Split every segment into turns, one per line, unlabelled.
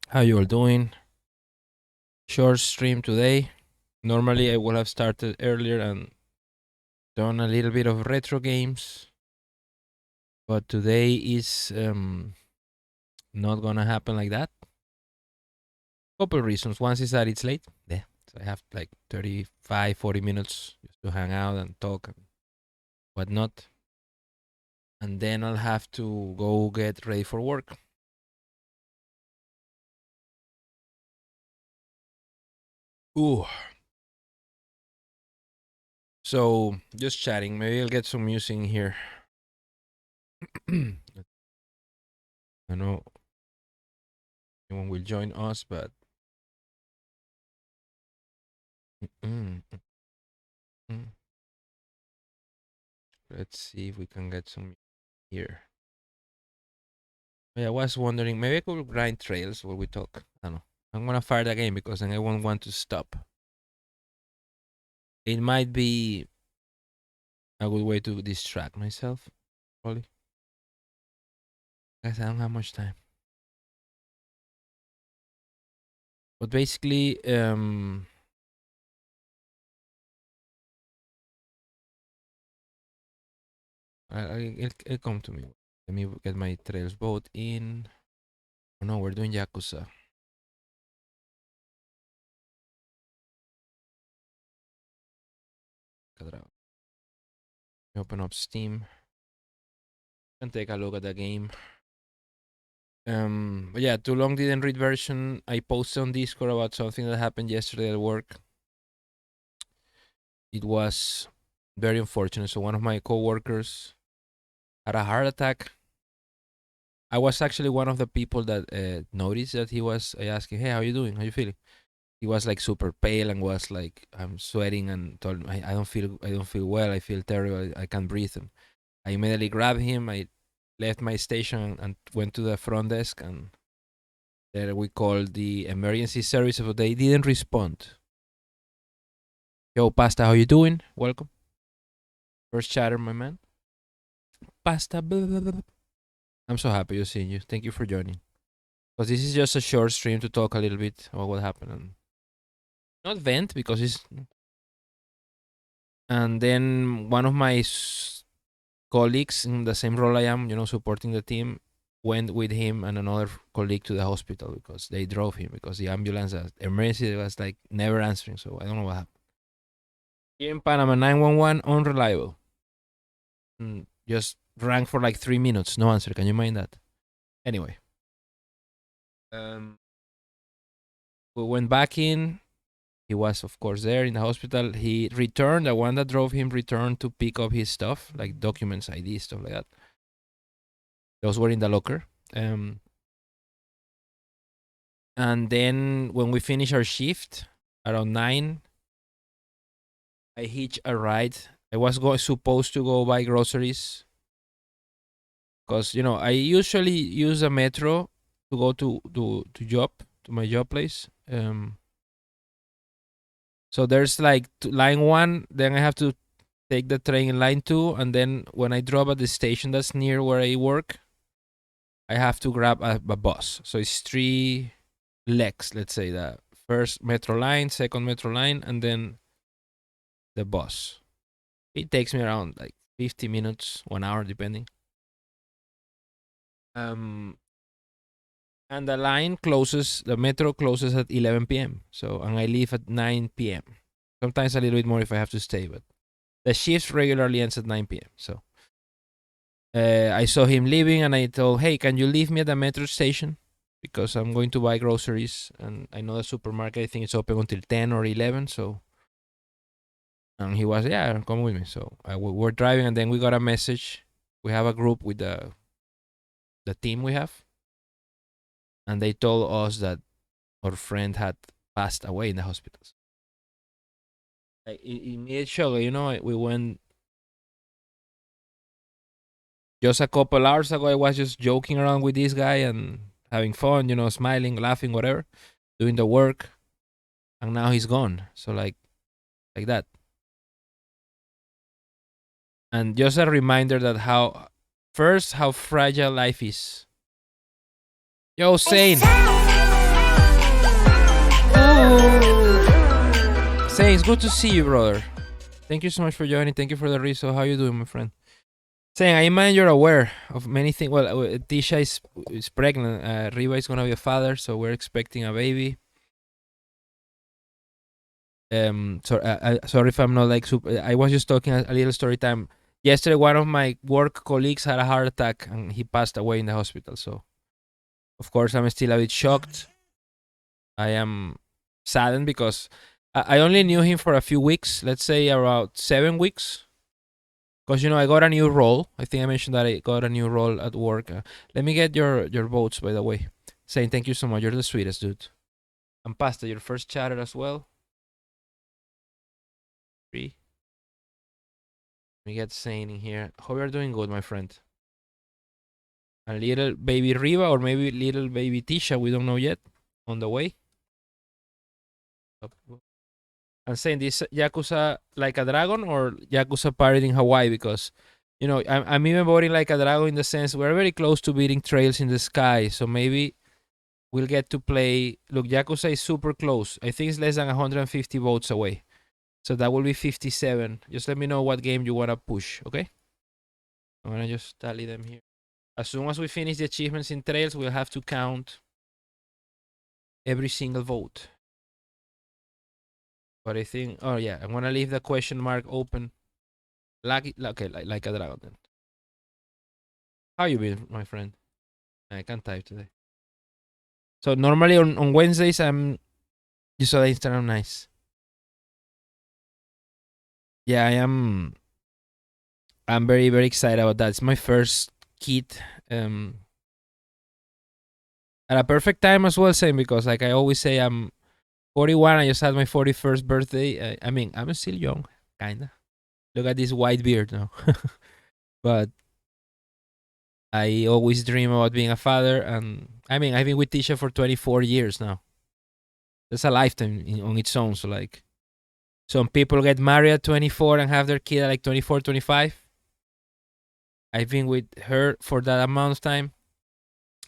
How you all doing? Short stream today. Normally I would have started earlier and done a little bit of retro games, but today is not gonna happen like that. Couple reasons. One is that it's late. Yeah. So I have like 35, 40 minutes just to hang out and talk and whatnot. And then I'll have to go get ready for work. Ooh. So just chatting. Maybe I'll get some music in here. I know anyone will join us, but mm, mm. Let's see if we can get some here. Yeah, I was wondering, maybe I could grind trails while we talk. I don't know. I'm gonna fire the game because then I won't want to stop. It might be a good way to distract myself, probably. Guys, I don't have much time. But basically, it'll come to me. Let me get my trails boat in. Oh no, we're doing Yakuza. Open up Steam and take a look at the game. But yeah, too long didn't read version. I posted on Discord about something that happened yesterday at work. It was very unfortunate. So one of my coworkers had a heart attack. I was actually one of the people that noticed that he was. I asked him, "Hey, how you doing? How you feeling?" He was like super pale and was like, "I'm sweating," and told me, I don't feel well. I feel terrible. I can't breathe." And I immediately grabbed him. I left my station and went to the front desk, and there we called the emergency service, but they didn't respond. Yo, Pasta, how you doing? Welcome. First chatter, my man. Pasta. Blah, blah, blah. I'm so happy to see you. Thank you for joining. Because this is just a short stream to talk a little bit about what happened. And not vent because it's. And then one of my colleagues in the same role I am, supporting the team, went with him and another colleague to the hospital because they drove him because the ambulance, emergency was like never answering. So I don't know what happened. Here in Panama, 911 unreliable. Just rang for like 3 minutes, no answer. Can you mind that? Anyway, um, we went back in. He was, of course, there in the hospital. He returned. The one that drove him returned to pick up his stuff, like documents, ID, stuff like that. Those were in the locker. And then when we finished our shift around 9, I hitched a ride. I was supposed to go buy groceries because I usually use a metro to go to my job place. So there's like line 1, then I have to take the train in line 2, and then when I drop at the station that's near where I work, I have to grab a bus. So it's 3 legs, let's say, the first metro line, second metro line, and then the bus. It takes me around like 50 minutes, 1 hour, depending. Um, and the metro closes at 11 p.m. So, and I leave at 9 p.m. Sometimes a little bit more if I have to stay, but the shift regularly ends at 9 p.m. So, I saw him leaving and I told, hey, can you leave me at the metro station? Because I'm going to buy groceries and I know the supermarket, I think it's open until 10 or 11. So, and he was, yeah, come with me. So we were driving and then we got a message. We have a group with the team we have. And they told us that our friend had passed away in the hospitals. Like, immediate shock, we went just a couple hours ago. I was just joking around with this guy and having fun, smiling, laughing, whatever, doing the work, and now he's gone. So like that. And just a reminder that how fragile life is. Yo, Sane. Saying it's good to see you, brother. Thank you so much for joining. Thank you for the reso. How you doing, my friend? Saying I imagine you're aware of many things. Well, Tisha is pregnant. Riva is gonna be a father, so we're expecting a baby. Sorry if I'm not like super. I was just talking a little story time. Yesterday, one of my work colleagues had a heart attack and he passed away in the hospital. So, of course, I'm still a bit shocked. I am saddened because I only knew him for a few weeks. Let's say around 7 weeks. Because I got a new role. I think I mentioned that I got a new role at work. Let me get your votes, by the way. Saying thank you so much. You're the sweetest, dude. And Pasta, your first chatter as well. 3. Let me get Saying in here. Hope you're doing good, my friend. And little baby Riva or maybe little baby Tisha, we don't know yet. On the way. And Saying this Yakuza like a dragon or Yakuza pirate in Hawaii because I'm even voting like a dragon in the sense we're very close to beating Trails in the Sky, so maybe we'll get to play. Look, Yakuza is super close. I think it's less than 150 votes away. So that will be 57. Just let me know what game you want to push, okay? I'm going to just tally them here. As soon as we finish the achievements in Trails, we'll have to count every single vote. But I think, oh yeah, I'm going to leave the question mark open. Okay, like a dragon then. How you been, my friend? I can't type today. So normally on Wednesdays, you saw the Instagram, nice. Yeah, I'm very, very excited about that. It's my first kid. At a perfect time as well, same because like I always say, I'm 41. I just had my 41st birthday. I mean, I'm still young, kinda. Look at this white beard now. But I always dream about being a father, and I mean, I've been with Tisha for 24 years now. That's a lifetime on its own. So like, some people get married at 24 and have their kid at like 24, 25. I've been with her for that amount of time,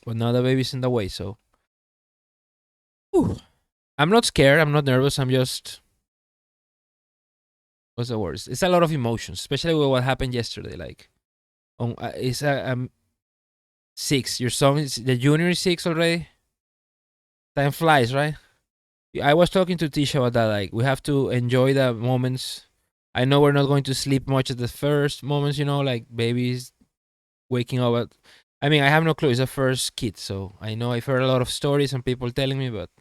but now the baby's in the way. So, whew. I'm not scared. I'm not nervous. I'm just, what's the word? It's a lot of emotions, especially with what happened yesterday. Like, it's a 6. Your son is the junior is 6 already. Time flies, right? I was talking to Tisha about that. Like, we have to enjoy the moments. I know we're not going to sleep much at the first moments. Like babies waking up at. I mean, I have no clue. It's the first kid, so I know I've heard a lot of stories and people telling me, but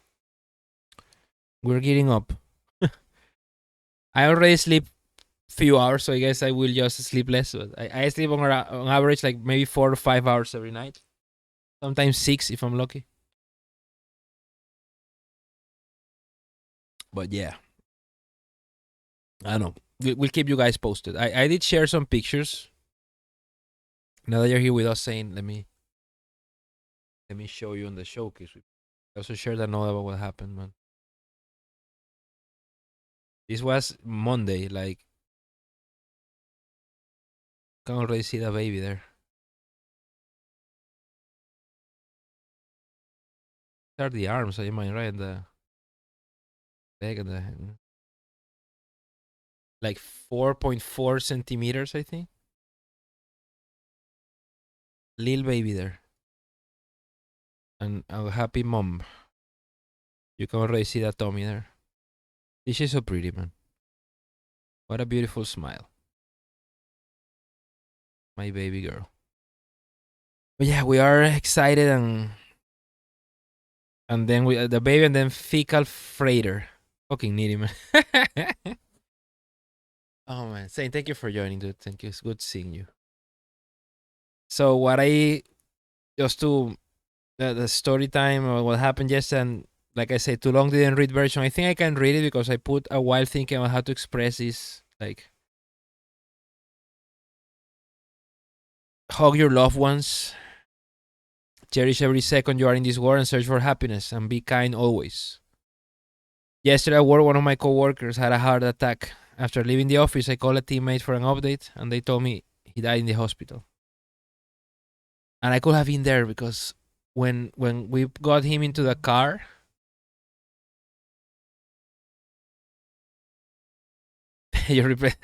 we're getting up. I already sleep few hours, so I guess I will just sleep less. But I sleep on average like maybe 4 to 5 hours every night. Sometimes 6 if I'm lucky. But yeah, I don't know. We'll keep you guys posted. I did share some pictures. Now that you're here with us, saying let me show you on the showcase. I also shared a note about what happened, man. This was Monday. Like, can already see the baby there. These are the arms, I mean, right? The leg and the like 4.4 centimeters, I think. Little baby there. And a happy mom. You can already see that tummy there. This is so pretty, man. What a beautiful smile. My baby girl. But yeah, we are excited and then we the baby and then fecal freighter. Fucking needy, man. Oh man, saying thank you for joining, dude. Thank you. It's good seeing you. So what I just to the story time or what happened yesterday, and like I said, too long didn't read version. I think I can read it because I put a while thinking about how to express this. Like, hug your loved ones, cherish every second you are in this world, and search for happiness, and be kind always. Yesterday at work, one of my coworkers had a heart attack. After leaving the office, I called a teammate for an update, and they told me he died in the hospital. And I could have been there because when we got him into the car, You replace.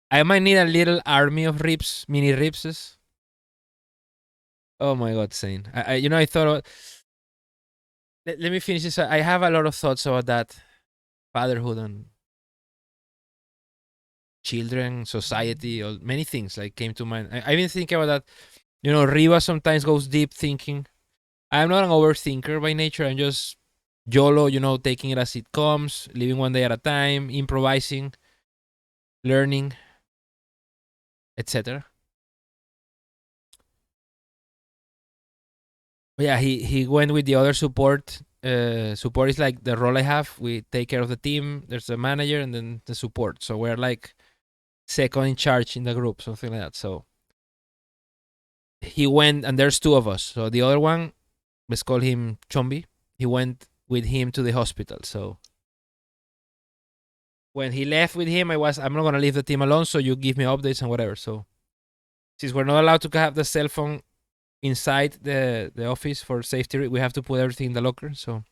I might need a little army of ribs, mini ribses. Oh my god, Zane. I thought about, let me finish this. I have a lot of thoughts about that fatherhood and children, society, or many things like came to mind. I've been thinking about that. Riva sometimes goes deep thinking. I'm not an overthinker by nature. I'm just YOLO, taking it as it comes, living one day at a time, improvising, learning, etc. Yeah, he went with the other support. Support is like the role I have. We take care of the team. There's a manager and then the support. So we're like second in charge in the group, something like that. So he went, and there's two of us. So the other one, let's call him Chombi. He went with him to the hospital. So when he left with him, I'm not gonna leave the team alone. So you give me updates and whatever. So since we're not allowed to have the cell phone inside the office for safety, we have to put everything in the locker. So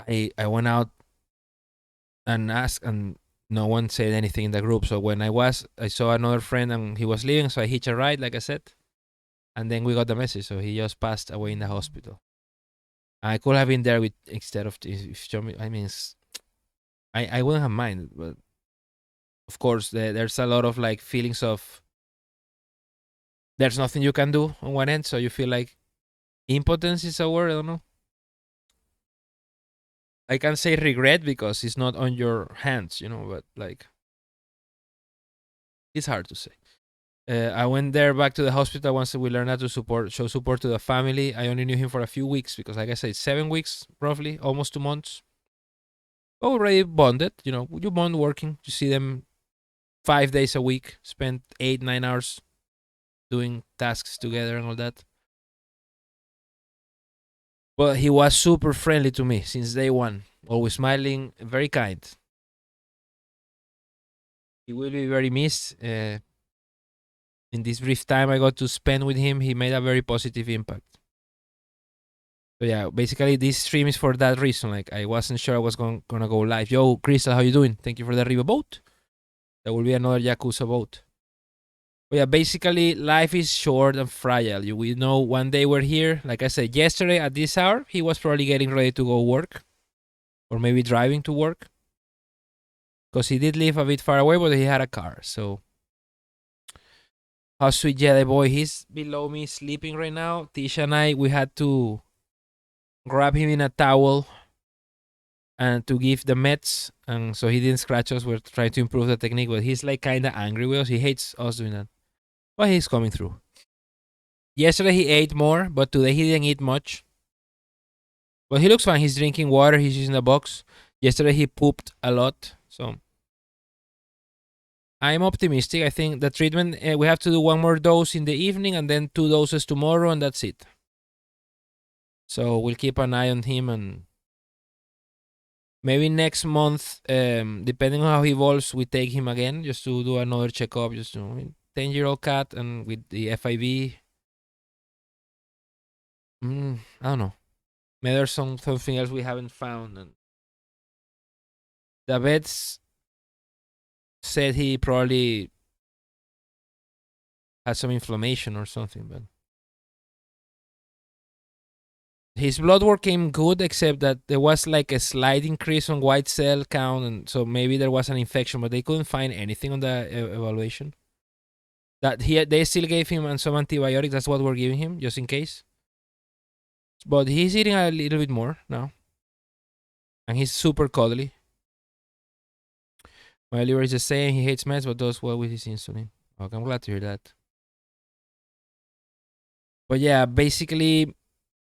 I went out and asked, and no one said anything in the group. So when I saw another friend and he was leaving, so I hitched a ride, like I said, and then we got the message. So he just passed away in the hospital. I could have been there with instead of if I mean, I wouldn't have minded, but of course there's a lot of like feelings of there's nothing you can do on one end, so you feel like impotence is a word. I don't know. I can say regret because it's not on your hands, but like it's hard to say. I went there back to the hospital once we learned how to show support to the family. I only knew him for a few weeks because, like I said, 7 weeks roughly, almost 2 months. Already bonded, you bond working. You see them 5 days a week, spend 8-9 hours doing tasks together and all that. But he was super friendly to me since day one, always smiling, very kind. He will be very missed. In this brief time I got to spend with him, he made a very positive impact. So yeah, basically this stream is for that reason. Like I wasn't sure I was gonna go live. Yo, Crystal, how you doing? Thank you for the Riva boat. There will be another Yakuza boat. But yeah, basically life is short and fragile. We know one day we're here. Like I said, yesterday at this hour, he was probably getting ready to go work. Or maybe driving to work. Because he did live a bit far away, but he had a car. So how sweet Jedi boy. He's below me sleeping right now. Tisha and I, we had to grab him in a towel and to give the meds, and so he didn't scratch us. We're trying to improve the technique, but he's like kind of angry with us. He hates us doing that, but he's coming through. Yesterday he ate more, but today he didn't eat much. But he looks fine. He's drinking water. He's using the box. Yesterday he pooped a lot, so I'm optimistic. I think the treatment, we have to do one more dose in the evening and then 2 doses tomorrow, and that's it. So we'll keep an eye on him, and maybe next month, depending on how he evolves, we take him again just to do another checkup. Just 10-year-old cat, and with the FIV. I don't know. Maybe there's something else we haven't found. And the vets said he probably had some inflammation or something, but his blood work came good, except that there was like a slight increase on white cell count, and so maybe there was an infection, but they couldn't find anything on the evaluation. That they still gave him some antibiotics. That's what we're giving him, just in case. But he's eating a little bit more now, and he's super cuddly. My liver is just saying he hates meds, but does well with his insulin. Okay, I'm glad to hear that. But yeah, basically,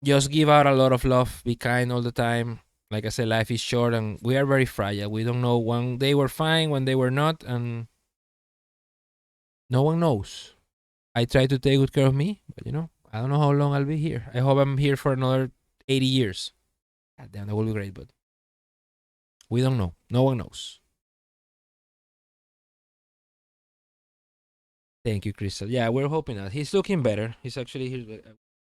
just give out a lot of love. Be kind all the time. Like I said, life is short, and we are very fragile. We don't know. One day we're fine, one day we're not, and no one knows. I try to take good care of me, but I don't know how long I'll be here. I hope I'm here for another 80 years. God damn, that will be great, but we don't know. No one knows. Thank you, Crystal. Yeah, we're hoping that he's looking better. He's actually here.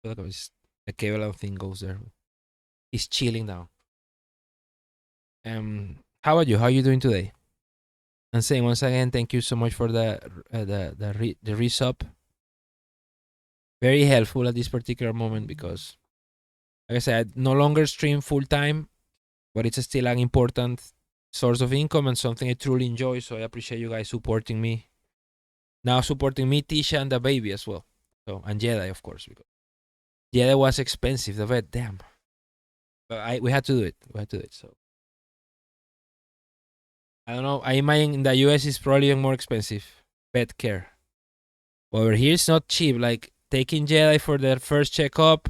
The cable thing goes there. He's chilling now. How about you? How are you doing today? And saying once again, thank you so much for the resub. Very helpful at this particular moment because, like I said, I no longer stream full time, but it's still an important source of income and something I truly enjoy. So I appreciate you guys supporting me. Now supporting me, Tisha, and the baby as well. So and Jedi, of course, because Jedi was expensive. The vet, damn. But we had to do it. We had to do it. So I don't know. I imagine in the US it's probably even more expensive. Pet care. Over here it's not cheap. Like taking Jedi for their first checkup.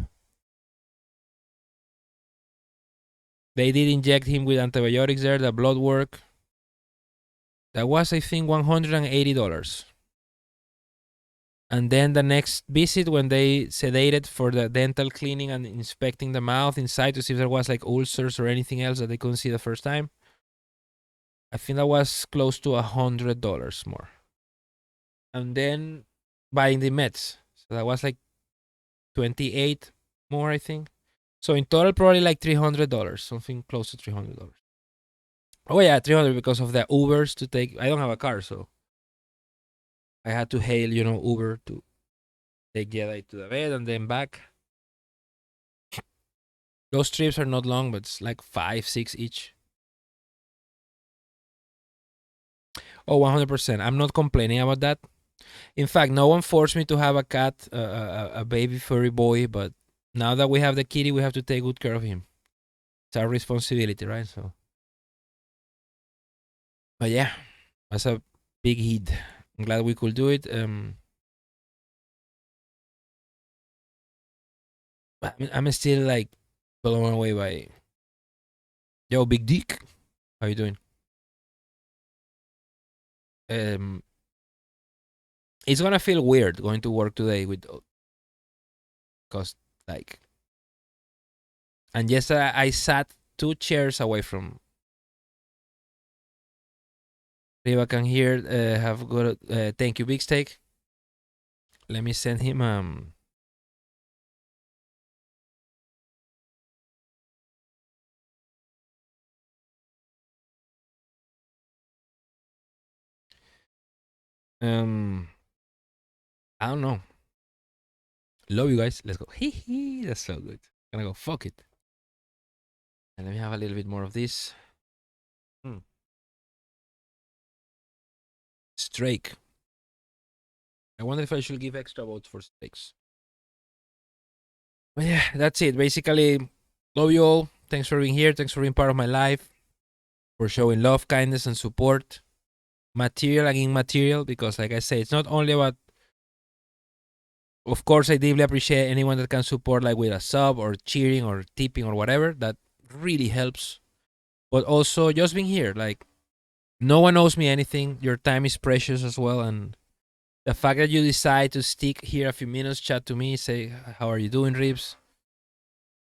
They did inject him with antibiotics there, the blood work. That was I think $180. And then the next visit when they sedated for the dental cleaning and inspecting the mouth inside to see if there was like ulcers or anything else that they couldn't see the first time. I think that was close to $100 more. And then buying the meds. So that was like 28 more, I think. So in total, probably like $300, something close to $300. Oh yeah, 300 because of the Ubers to take. I don't have a car, so I had to hail, Uber to take Jedi to the bed and then back. Those trips are not long, but it's like 5, 6 each. Oh, 100%. I'm not complaining about that. In fact, no one forced me to have a cat, a baby furry boy, but now that we have the kitty, we have to take good care of him. It's our responsibility, right? So, but yeah, that's a big hit. I'm glad we could do it. But I'm still like blown away by yo, Big Dick. How you doing? Um, it's gonna feel weird going to work today with, cause like, and yes, I sat 2 chairs away from. Riva can hear. Have got. Thank you, Big Steak. Let me send him. Um. I don't know. Love you guys. Let's go. Hee hee. That's so good. Gonna go. Fuck it. And let me have a little bit more of this. Hmm. Strake. I wonder if I should give extra votes for stakes. But yeah, that's it. Basically, love you all. Thanks for being here. Thanks for being part of my life. For showing love, kindness, and support. Material and immaterial. Because, like I say, it's not only about. Of course, I deeply appreciate anyone that can support, like with a sub or cheering or tipping or whatever. That really helps. But also, just being here. Like, no one owes me anything. Your time is precious as well. And the fact that you decide to stick here a few minutes, chat to me, say, how are you doing, Ribs?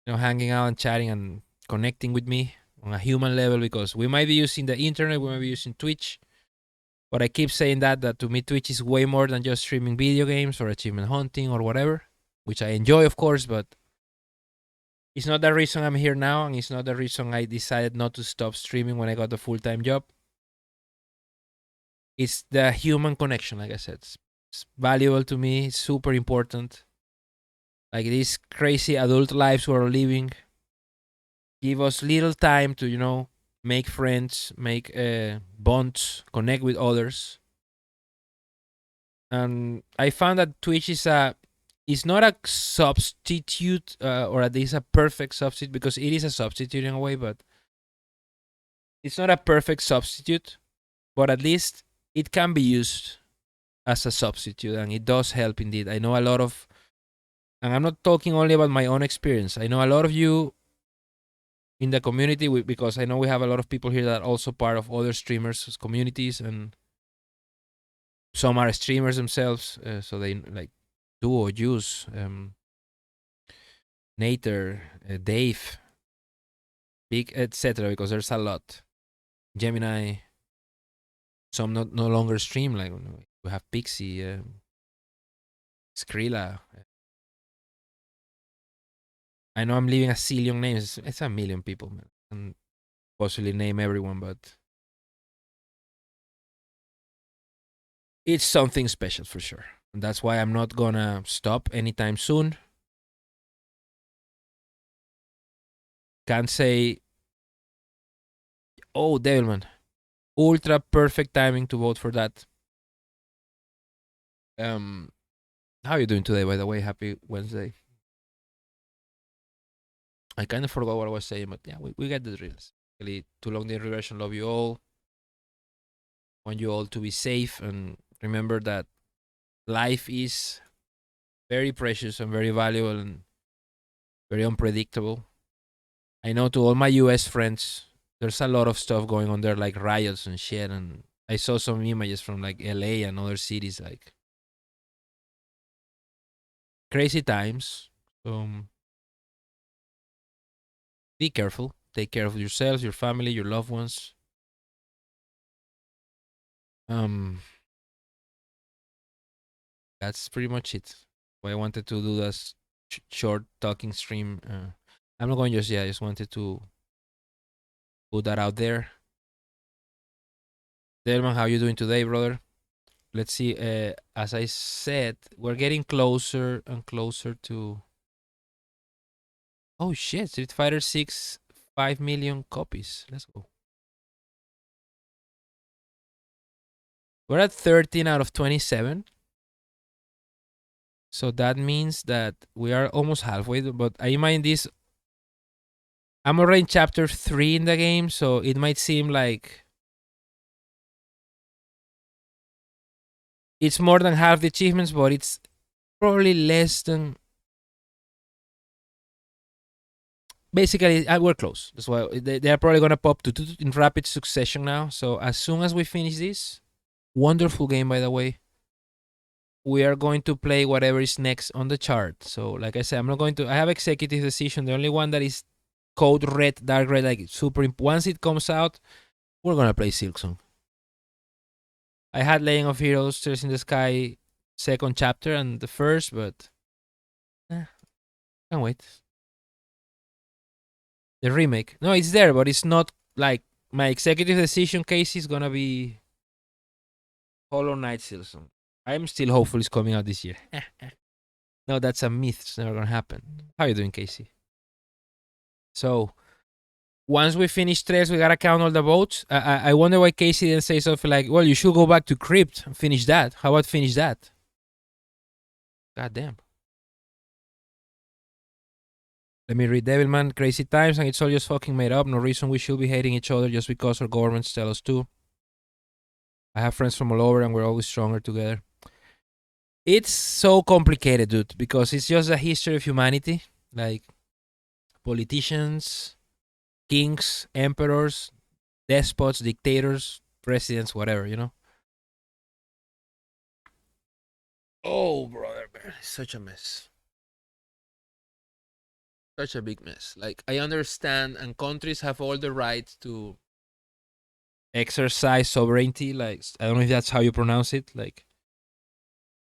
Hanging out and chatting and connecting with me on a human level because we might be using the internet, we might be using Twitch, but I keep saying that to me Twitch is way more than just streaming video games or achievement hunting or whatever, which I enjoy, of course, but it's not the reason I'm here now, and it's not the reason I decided not to stop streaming when I got the full-time job. It's the human connection, like I said. It's valuable to me, it's super important. Like these crazy adult lives we're living give us little time to make friends, make bonds, connect with others. And I found that Twitch is not a substitute, or at least a perfect substitute, because it is a substitute in a way, but it's not a perfect substitute. But at least it can be used as a substitute, and it does help indeed. I know a lot of, and I'm not talking only about my own experience. I know a lot of you in the community, because I know we have a lot of people here that are also part of other streamers communities, and some are streamers themselves, so they like Duo, Juice, Nater, Dave, Big, etc. Because there's a lot. Gemini, some not no longer stream. Like we have Pixie, Skrilla. I know I'm leaving a zillion names. It's a million people, man. And possibly name everyone, but it's something special for sure. And that's why I'm not gonna stop anytime soon. Can't say, oh, Devilman, ultra perfect timing to vote for that. Um, how are you doing today, by the way? Happy Wednesday. I kind of forgot what I was saying, but yeah, we get the drills. Really, Too Long Day Reversion, love you all. Want you all to be safe and remember that life is very precious and very valuable and very unpredictable. I know to all my US friends, there's a lot of stuff going on there, like riots and shit. And I saw some images from like LA and other cities, like crazy times. Be careful. Take care of yourselves, your family, your loved ones. Um, that's pretty much it. Why I wanted to do this short talking stream. I'm not going just yet. I just wanted to put that out there. Delman, how you doing today, brother? Let's see. As I said, we're getting closer and closer to. Oh shit! Street Fighter 6, 5 million copies. Let's go. We're at 13 out of 27. So that means that we are almost halfway. But I mind this. I'm already in chapter 3 in the game, so it might seem like it's more than half the achievements, but it's probably less than. Basically, we're close. That's why they are probably gonna pop in rapid succession now. So as soon as we finish this, wonderful game by the way, we are going to play whatever is next on the chart. So like I said, I'm not going to. I have executive decision. The only one that is code red, dark red, like super. Once it comes out, we're gonna play Silksong. I had Legend of Heroes, Tears in the Sky, second chapter and the first, but can't wait. The remake. No, it's there, but it's not like my executive decision case is gonna be Hollow Knight Silksong. I'm still hopeful it's coming out this year. No, that's a myth. It's never gonna happen. How are you doing, Casey? So once we finish Tres, we gotta count all the votes. I wonder why Casey didn't say something like, well, you should go back to Crypt and finish that. How about finish that? God damn. Let me read Devilman. Crazy times and it's all just fucking made up. No reason we should be hating each other just because our governments tell us to. I have friends from all over and we're always stronger together. It's so complicated, dude, because it's just a history of humanity. Like politicians, kings, emperors, despots, dictators, presidents, whatever, you know? Oh, brother, man, it's such a mess. Such a big mess. Like, I understand, and countries have all the right to exercise sovereignty. Like, I don't know if that's how you pronounce it. Like,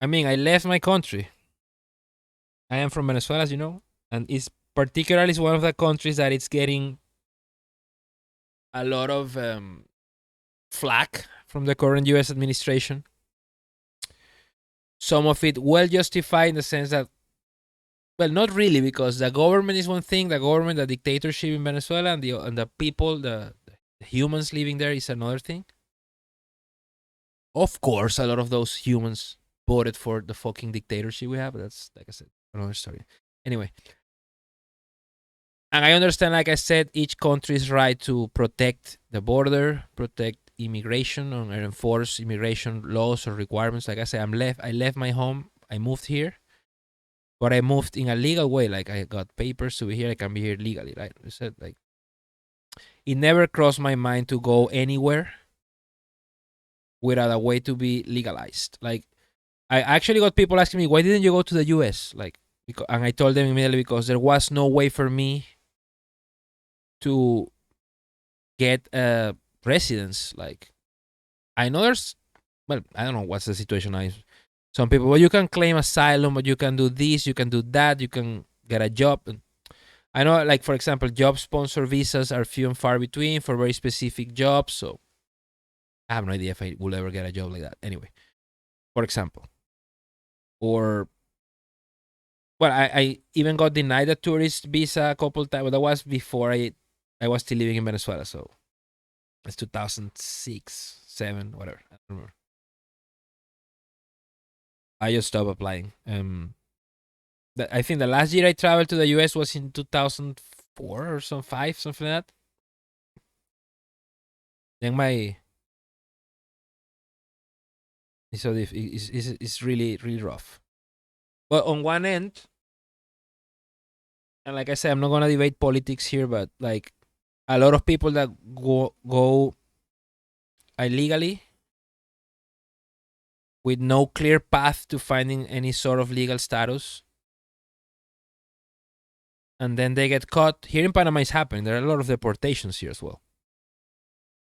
I mean, I left my country. I am from Venezuela, as you know, and it's particularly one of the countries that it's getting a lot of flack from the current U.S. administration. Some of it well justified in the sense that, well, not really, because the government is one thing, the government, the dictatorship in Venezuela, and the people, the humans living there is another thing. Of course, a lot of those humans voted for the fucking dictatorship we have. But that's, like I said, another story. Anyway, and I understand, like I said, each country's right to protect the border, protect immigration, or enforce immigration laws or requirements. Like I said, I left my home. I moved here, but I moved in a legal way. Like I got papers to be here. I can be here legally, right? I said, like, it never crossed my mind to go anywhere without a way to be legalized. Like, I actually got people asking me, why didn't you go to the US? Like, and I told them immediately because there was no way for me to get a residence. Like, I know there's, well, I don't know what's the situation now. Some people, well, you can claim asylum, but you can do this, you can do that, you can get a job. And I know, like, for example, job sponsor visas are few and far between for very specific jobs. So I have no idea if I will ever get a job like that. Anyway, for example, or well, I even got denied a tourist visa a couple times. But that was before I was still living in Venezuela. So it's 2006, 7, whatever. I don't remember. I just stopped applying. I think the last year I traveled to the US was in 2004 or some 5, something like that. Then my so it's really really rough. But on one end, and like I said, I'm not gonna debate politics here, but like a lot of people that go illegally with no clear path to finding any sort of legal status, and then they get caught. Here in Panama is happening. There are a lot of deportations here as well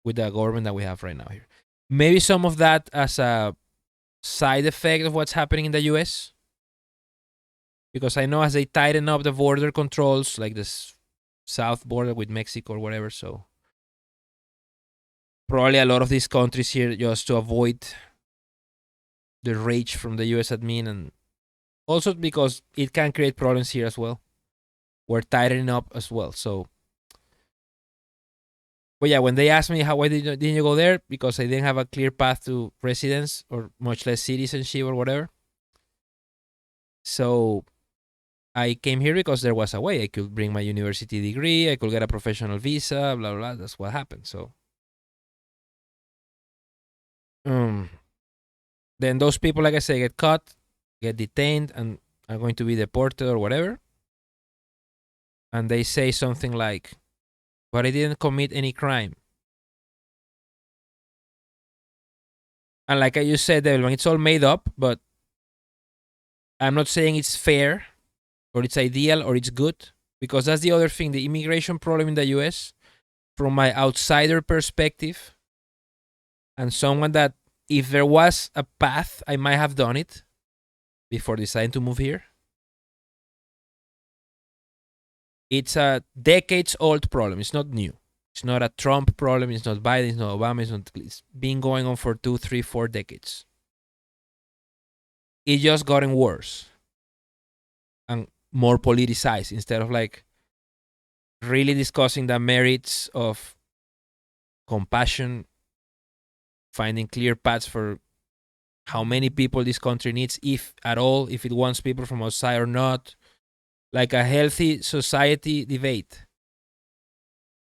with the government that we have right now here. Maybe some of that as a side effect of what's happening in the US. Because I know as they tighten up the border controls, like this south border with Mexico or whatever, so probably a lot of these countries here just to avoid the rage from the US admin, and also because it can create problems here as well. We're tightening up as well. So, but yeah, when they asked me why didn't you go there, because I didn't have a clear path to residence or much less citizenship or whatever. So I came here because there was a way I could bring my university degree, I could get a professional visa, blah blah. That's what happened. So, um, then those people, like I say, get caught, get detained, and are going to be deported or whatever. And they say something like, "But I didn't commit any crime." And like you said, Devil, it's all made up. But I'm not saying it's fair, or it's ideal, or it's good, because that's the other thing. The immigration problem in the U.S., from my outsider perspective, and someone that if there was a path, I might have done it before deciding to move here. It's a decades old problem. It's not new. It's not a Trump problem. It's not Biden. It's not Obama. It's been going on for 2, 3, 4 decades. It just gotten worse and more politicized instead of like really discussing the merits of compassion, finding clear paths for how many people this country needs, if at all, if it wants people from outside or not, like a healthy society debate.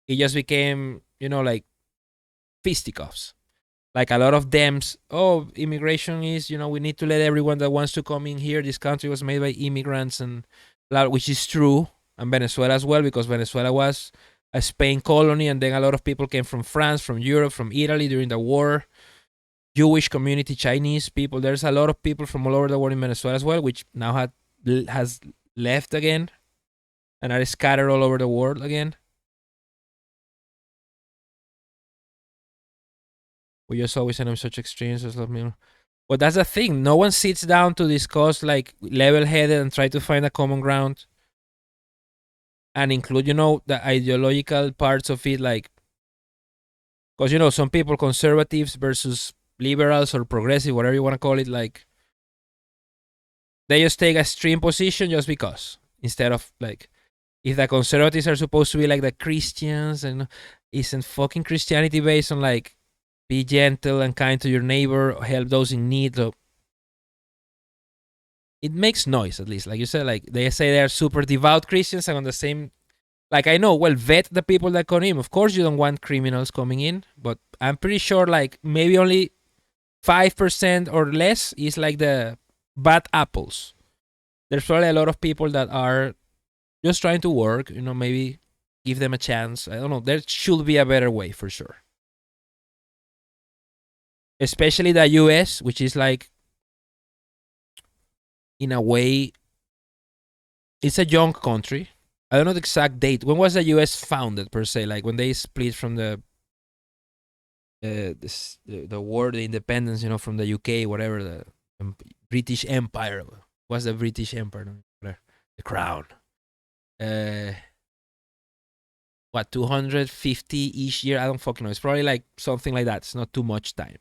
It just became, like fisticuffs. Like a lot of thems. Oh, immigration is, we need to let everyone that wants to come in here. This country was made by immigrants, and which is true, and Venezuela as well, because Venezuela was a Spain colony, and then a lot of people came from France, from Europe, from Italy during the war. Jewish community, Chinese people. There's a lot of people from all over the world in Venezuela as well, which now has left again and are scattered all over the world again. We just always end up such experiences of me. But that's the thing. No one sits down to discuss like level-headed and try to find a common ground and include, the ideological parts of it, like because some people, conservatives versus liberals or progressive, whatever you want to call it, like they just take a extreme position just because, instead of like, if the conservatives are supposed to be like the Christians, and isn't fucking Christianity based on like be gentle and kind to your neighbor, help those in need. So it makes noise, at least. Like you said, like they say they are super devout Christians, and on the same, like I know, well, vet the people that come in. Of course, you don't want criminals coming in, but I'm pretty sure like maybe only 5% or less is like the bad apples. There's probably a lot of people that are just trying to work, maybe give them a chance. I don't know. There should be a better way for sure. Especially the US, which is like, in a way, it's a young country. I don't know the exact date. When was the US founded, per se? Like when they split from the war, the independence, from the UK, whatever, the British Empire. What's the British Empire? The Crown. what, 250 each year? I don't fucking know. It's probably like something like that. It's not too much time.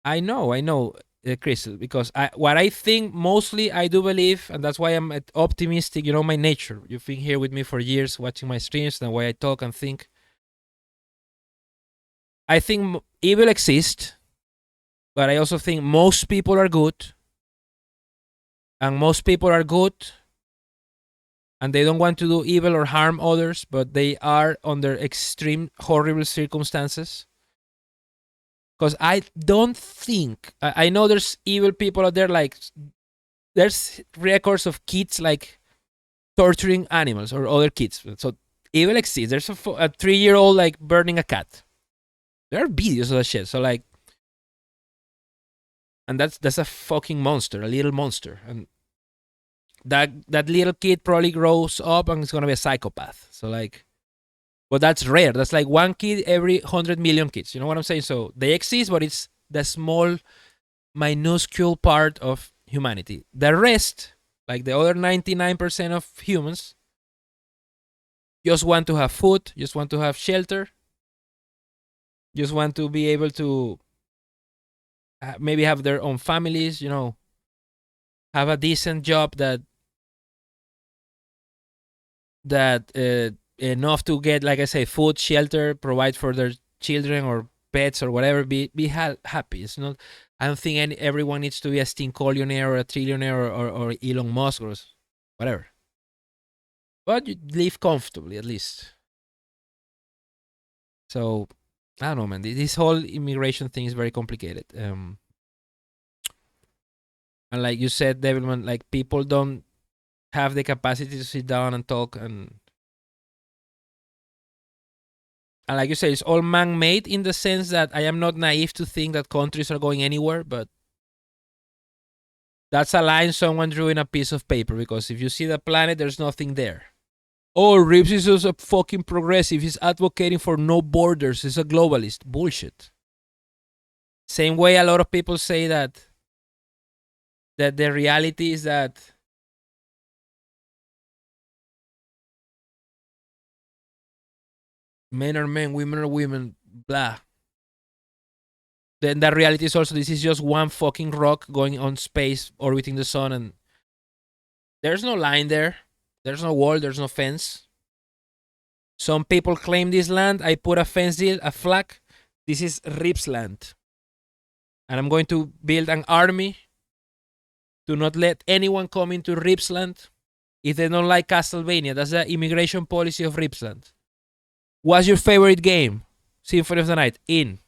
I know, Chris, because what I think mostly I do believe, and that's why I'm optimistic. You know my nature. You've been here with me for years, watching my streams and the way I talk and think. I think evil exists, but I also think most people are good, and most people are good, and they don't want to do evil or harm others, but they are under extreme, horrible circumstances. Because I don't think I know there's evil people out there. Like there's records of kids like torturing animals or other kids. So evil exists. There's a 3-year-old like burning a cat. There are videos of that shit. So like, and that's a fucking monster, a little monster, and that little kid probably grows up and is gonna be a psychopath. So like, but that's rare. That's like one kid every 100 million kids. You know what I'm saying? So they exist, but it's the small, minuscule part of humanity. The rest, like the other 99% of humans, just want to have food, just want to have shelter, just want to be able to maybe have their own families, you know, have a decent job that enough to get, like I say, food, shelter, provide for their children or pets or whatever. Be happy. It's not. I don't think everyone needs to be a stinkollionaire or a trillionaire or Elon Musk or whatever. But you live comfortably at least. So I don't know, man. This whole immigration thing is very complicated. And like you said, Devilman, like people don't have the capacity to sit down and talk and like you say, it's all man-made in the sense that I am not naive to think that countries are going anywhere, but that's a line someone drew in a piece of paper, because if you see the planet, there's nothing there. Oh, Rips is just a fucking progressive. He's advocating for no borders. He's a globalist. Bullshit. Same way a lot of people say that the reality is that men are men, women are women, blah. Then the reality is also this is just one fucking rock going on space, orbiting the sun, and there's no line there. There's no wall, there's no fence. Some people claim this land. I put a fence deal, a flag. This is Rip's land. And I'm going to build an army to not let anyone come into Rip's land if they don't like Castlevania. That's the immigration policy of Rip's land. What's your favorite game? Symphony of the Night. In.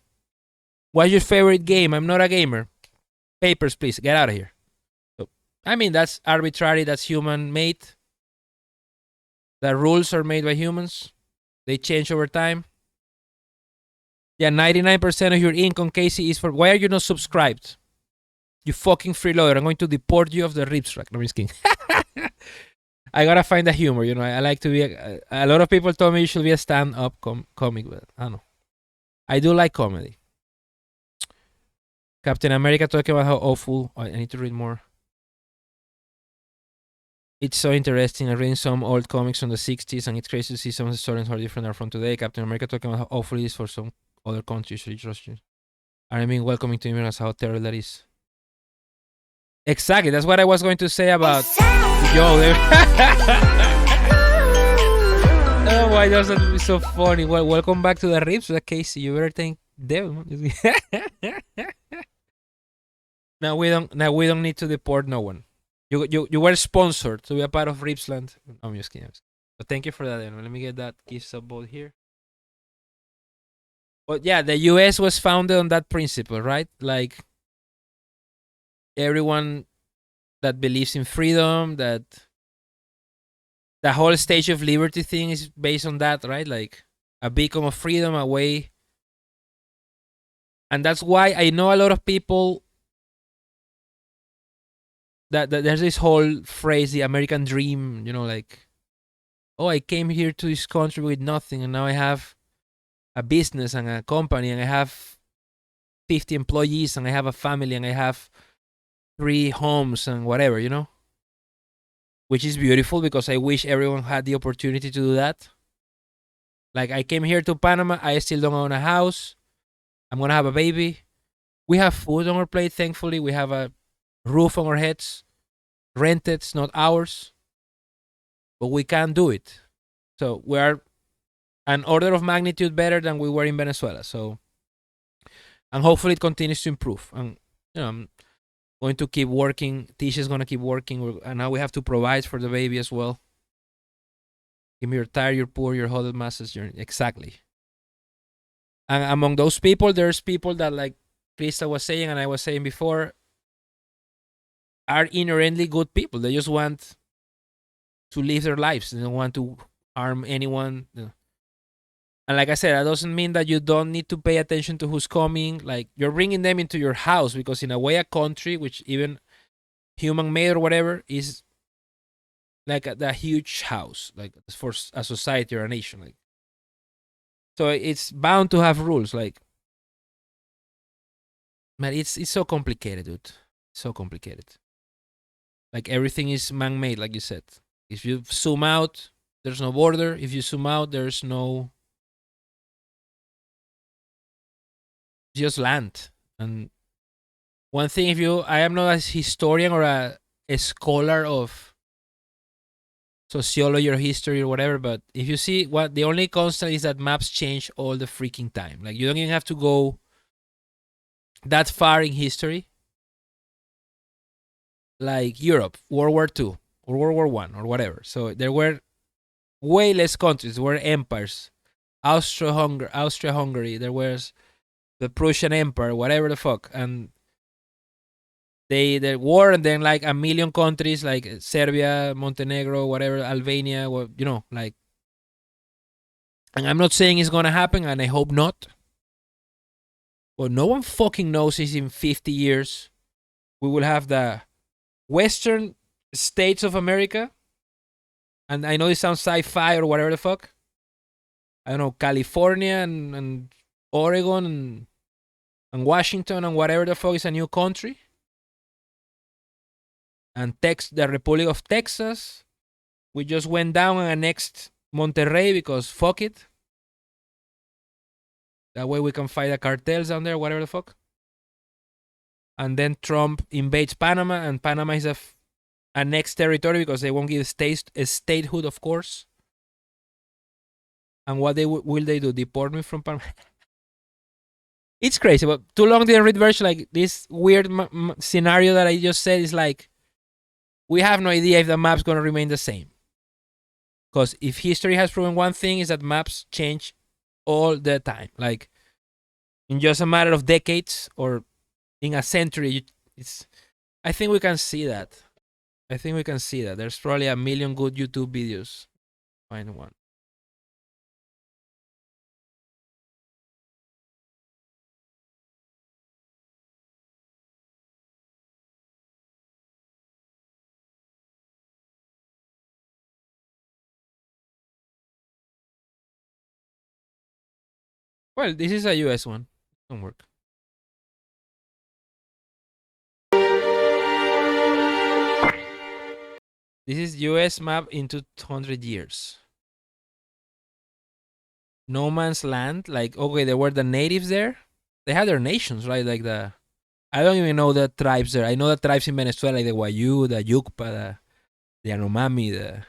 What's your favorite game? I'm not a gamer. Papers, please. Get out of here. So, I mean, that's arbitrary. That's human made. The rules are made by humans. They change over time. Yeah, 99% of your income, Casey, is for. Why are you not subscribed? You fucking freeloader. I'm going to deport you off the Rips track. No, I'm just kidding. I gotta find the humor, you know. I like to be. A lot of people told me you should be a stand-up comic, but I don't know. I do like comedy. Captain America talking about how awful. I need to read more. It's so interesting. I'm reading some old comics from the 60s, and it's crazy to see some of the stories how different are from today. Captain America talking about how awful it is for some other countries. I mean, welcoming to immigrants, how terrible that is. Exactly. That's what I was going to say about Joe. Oh, why does that be so funny? Well, welcome back to the Rips, Casey. You better thank them. Now we don't need to deport no one. You were sponsored to be a part of Ripsland. I'm just kidding. But thank you for that. Anyway. Let me get that gift sub here. But yeah, the U.S. was founded on that principle, right? Like everyone that believes in freedom, that the whole Stage of Liberty thing is based on that, right? Like a beacon of freedom, a way. And that's why I know a lot of people that there's this whole phrase, the American dream, you know, like, oh, I came here to this country with nothing, and now I have a business and a company, and I have 50 employees, and I have a family, and I have 3 homes, and whatever, you know? which is beautiful because I wish everyone had the opportunity to do that. Like I came here to Panama, I still don't own a house. I'm gonna have a baby. We have food on our plate, thankfully. We have a roof on our heads, rented, it's not ours, but we can't do it. So we are an order of magnitude better than we were in Venezuela. So, and hopefully it continues to improve. And I'm going to keep working. Tisha's gonna keep working, and now we have to provide for the baby as well. Give me you're tired, you're poor, you're huddled masses. You're exactly. And among those people, there's people that, like Krista was saying, and I was saying before, are inherently good people. They just want to live their lives. They don't want to harm anyone. And like I said, that doesn't mean that you don't need to pay attention to who's coming. Like you're bringing them into your house because, in a way, a country, which even human made or whatever, is like a huge house, like for a society or a nation. Like, so it's bound to have rules. Like, man, it's so complicated, dude. So complicated. Like everything is man-made, like you said. If you zoom out, there's no border. If you zoom out, there's no just land. And one thing, I am not a historian or a scholar of sociology or history or whatever, but if you see, what the only constant is that maps change all the freaking time. Like you don't even have to go that far in history. Like Europe, World War II or World War One or whatever. So there were way less countries. There were empires. Austria-Hungary. There was the Prussian Empire, whatever the fuck, and they war, and then like a million countries like Serbia, Montenegro, whatever, Albania, like. And I'm not saying it's gonna happen, and I hope not. But no one fucking knows if in 50 years we will have the Western states of America. And I know it sounds sci-fi or whatever the fuck. I don't know, California and Oregon and Washington and whatever the fuck is a new country. And the Republic of Texas, we just went down and annexed Monterrey because fuck it. That way we can fight the cartels down there, whatever the fuck. And then Trump invades Panama, and Panama is a next territory because they won't give a statehood, of course. And what will they do? Deport me from Panama? It's crazy, but too long didn't read version. Like this weird scenario that I just said is like, we have no idea if the map's going to remain the same. Because if history has proven one thing, is that maps change all the time. Like in just a matter of decades or in a century, I think we can see that. There's probably a million good YouTube videos. Find one. Well, this is a US one. Don't work. This is US map in 200 years. No man's land. Like, okay, there were the natives there. They had their nations, right? Like I don't even know the tribes there. I know the tribes in Venezuela, like the Wayu, the Yukpa, the Yanomami,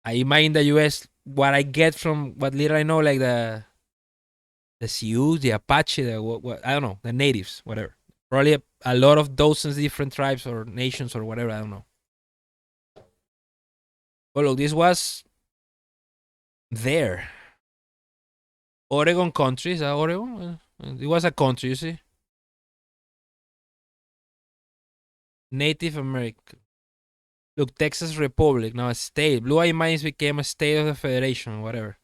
I might in the US, what I get from what little I know, like the Sioux, the Apache, what I don't know, the natives, whatever. Probably a lot of dozens different tribes or nations or whatever, I don't know. Well, look, this was there. Oregon country, is that Oregon? It was a country, you see. Native American. Look, Texas Republic, now a state. Blue Eye Mines became a state of the Federation, whatever.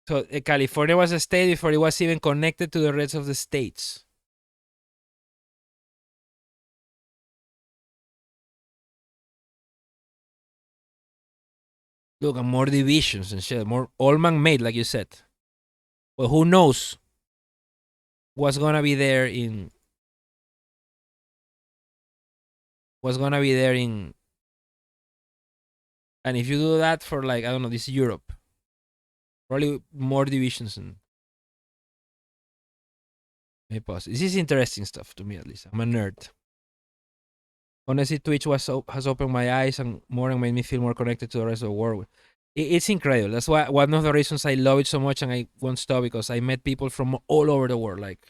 So California was a state before it was even connected to the rest of the states. Look, and more divisions and shit, more all man made, like you said. Well, who knows what's gonna be there in what's gonna be there in. And if you do that for like I don't know, this is Europe, probably more divisions and maybe pause. This is interesting stuff to me at least. I'm a nerd. Honestly, Twitch has opened my eyes and more and made me feel more connected to the rest of the world. It's incredible. That's why one of the reasons I love it so much and I won't stop because I met people from all over the world. Like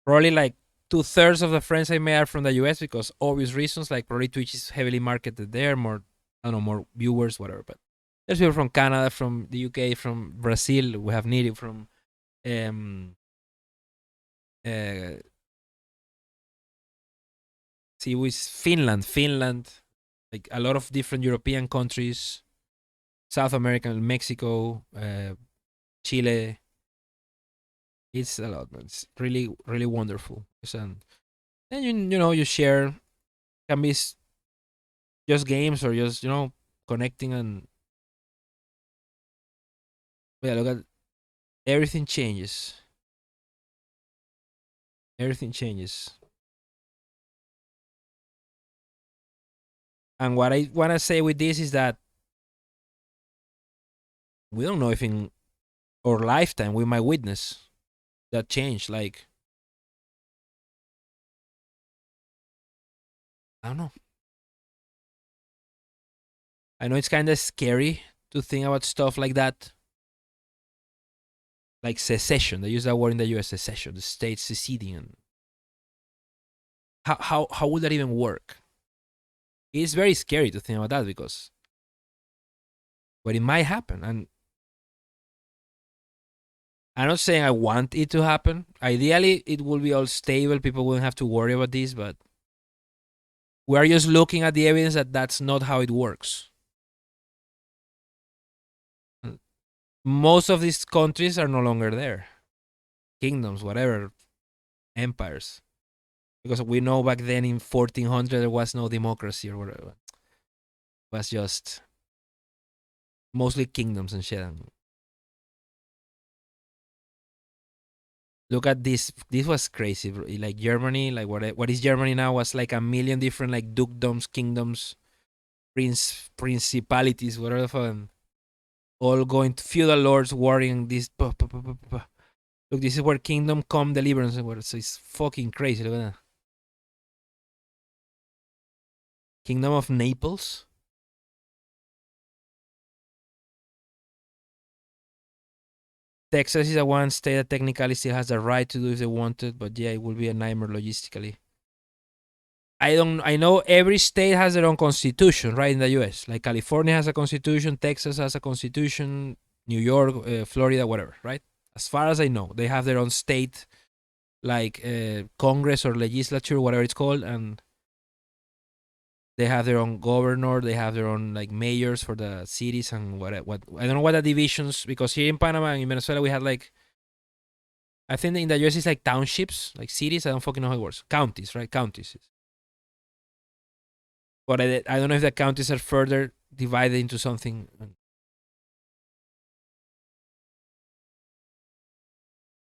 probably like 2/3 of the friends I met are from the US because obvious reasons. Like probably Twitch is heavily marketed there, more I don't know, more viewers, whatever. But there's people from Canada, from the UK, from Brazil. We have Niri from um uh see with Finland, like a lot of different European countries, South America, Mexico, Chile. It's a lot, man. It's really, really wonderful. And you know you share can be just games or just connecting and yeah. Look at everything changes. Everything changes. And what I want to say with this is that we don't know if in our lifetime we might witness that change. Like I don't know. I know it's kind of scary to think about stuff like that, like secession. They use that word in the U.S. Secession, the states seceding. And how would that even work? It's very scary to think about that because, but it might happen. And I'm not saying I want it to happen. Ideally, it will be all stable. People wouldn't have to worry about this. But we are just looking at the evidence that that's not how it works. Most of these countries are no longer there. Kingdoms, whatever, empires. Because we know back then in 1400 there was no democracy or whatever. It was just mostly kingdoms and shit. Look at this. This was crazy. Like Germany, like what is Germany now was like a million different like dukedoms, kingdoms, principalities, whatever. Fun. All going to feudal lords warring this. Look, this is where kingdom come deliverance. So it's fucking crazy. Look at that. Kingdom of Naples. Texas is a one state that technically still has the right to do if they wanted, but yeah, it will be a nightmare logistically. I know every state has their own constitution, right? In the U.S., like California has a constitution, Texas has a constitution, New York, Florida, whatever, right? As far as I know, they have their own state, like Congress or legislature, whatever it's called, and they have their own governor. They have their own like mayors for the cities and what I don't know what the divisions, because here in Panama and in Venezuela we had like, I think in the US it's like townships, like cities. I don't fucking know how it works. Counties, right? Counties. But I don't know if the counties are further divided into something.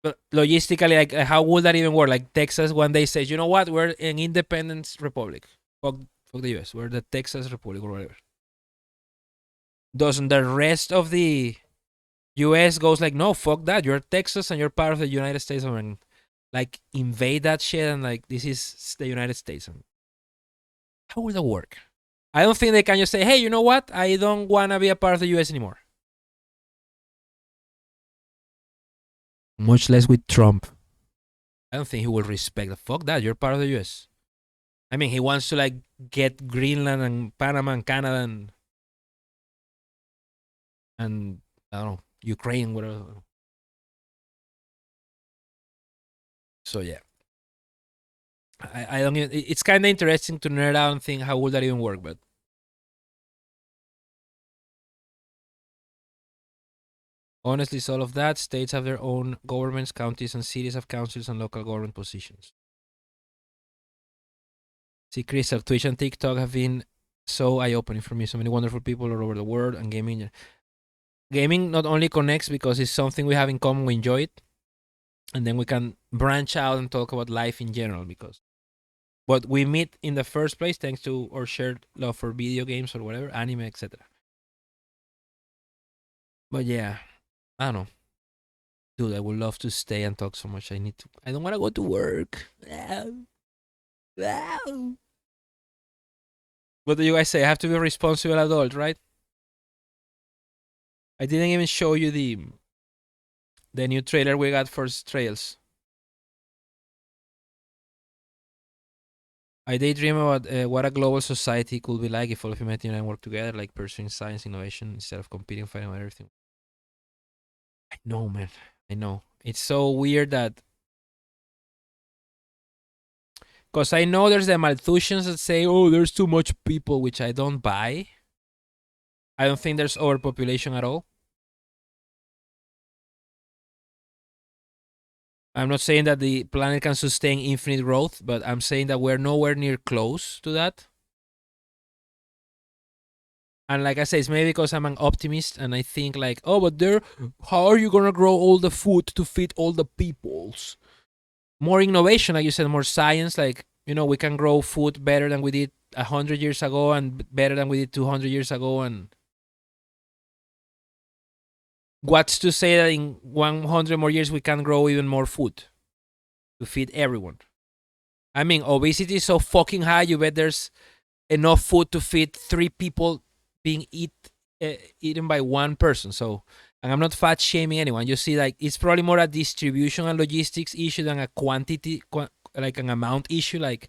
But logistically, like how would that even work? Like Texas one day says, you know what, we're an independent republic. Fuck the US. We're the Texas Republic or whatever. Doesn't the rest of the US goes like, no, fuck that. You're Texas and you're part of the United States of America. Like invade that shit and like this is the United States. And how would that work? I don't think they can just say, hey, you know what? I don't want to be a part of the US anymore. Much less with Trump. I don't think he will respect the fuck that. You're part of the US. I mean, he wants to like get Greenland and Panama and Canada and I don't know, Ukraine, whatever. So yeah. I don't even, it's kind of interesting to nerd out and think how would that even work, but honestly, it's all of that. States have their own governments, counties and cities have councils and local government positions. See, Crystal, Twitch and TikTok have been so eye-opening for me. So many wonderful people all over the world, and gaming not only connects because it's something we have in common, we enjoy it, and then we can branch out and talk about life in general because But we meet in the first place thanks to our shared love for video games or whatever, anime, etc. But yeah, I don't know. Dude, I would love to stay and talk so much. I don't want to go to work. What do you guys say? I have to be a responsible adult, right? I didn't even show you the new trailer we got for Trails. I daydream about what a global society could be like if all of humanity and I work together, like pursuing science, innovation, instead of competing, fighting about everything. I know, man. I know. It's so weird that because I know there's the Malthusians that say, "Oh, there's too much people," which I don't buy. I don't think there's overpopulation at all. I'm not saying that the planet can sustain infinite growth, but I'm saying that we're nowhere near close to that. And like I say, it's maybe because I'm an optimist and I think like, oh, but there, how are you gonna grow all the food to feed all the peoples? More innovation, like you said, more science. Like we can grow food better than we did 100 years ago, and better than we did 200 years ago. And what's to say that in 100 more years we can grow even more food to feed everyone? I mean, obesity is so fucking high. You bet there's enough food to feed 3 people being eaten by one person. So, and I'm not fat shaming anyone. You see, like it's probably more a distribution and logistics issue than a quantity, like an amount issue. Like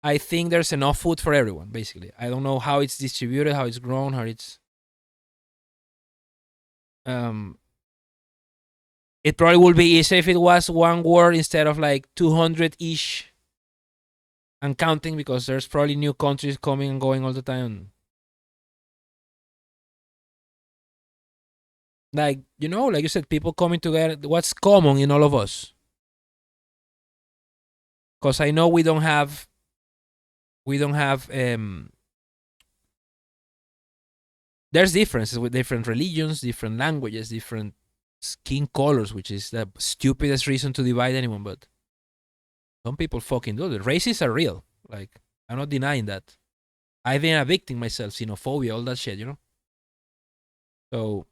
I think there's enough food for everyone. Basically, I don't know how it's distributed, how it's grown, how it's. Um, it probably would be easier if it was one word instead of like 200 ish and counting because there's probably new countries coming and going all the time. Like like you said, people coming together. What's common in all of us? Because I know we don't have. There's differences with different religions, different languages, different skin colors, which is the stupidest reason to divide anyone. But some people fucking do it. Races are real. Like I'm not denying that. I've been a victim myself, xenophobia, all that shit. So,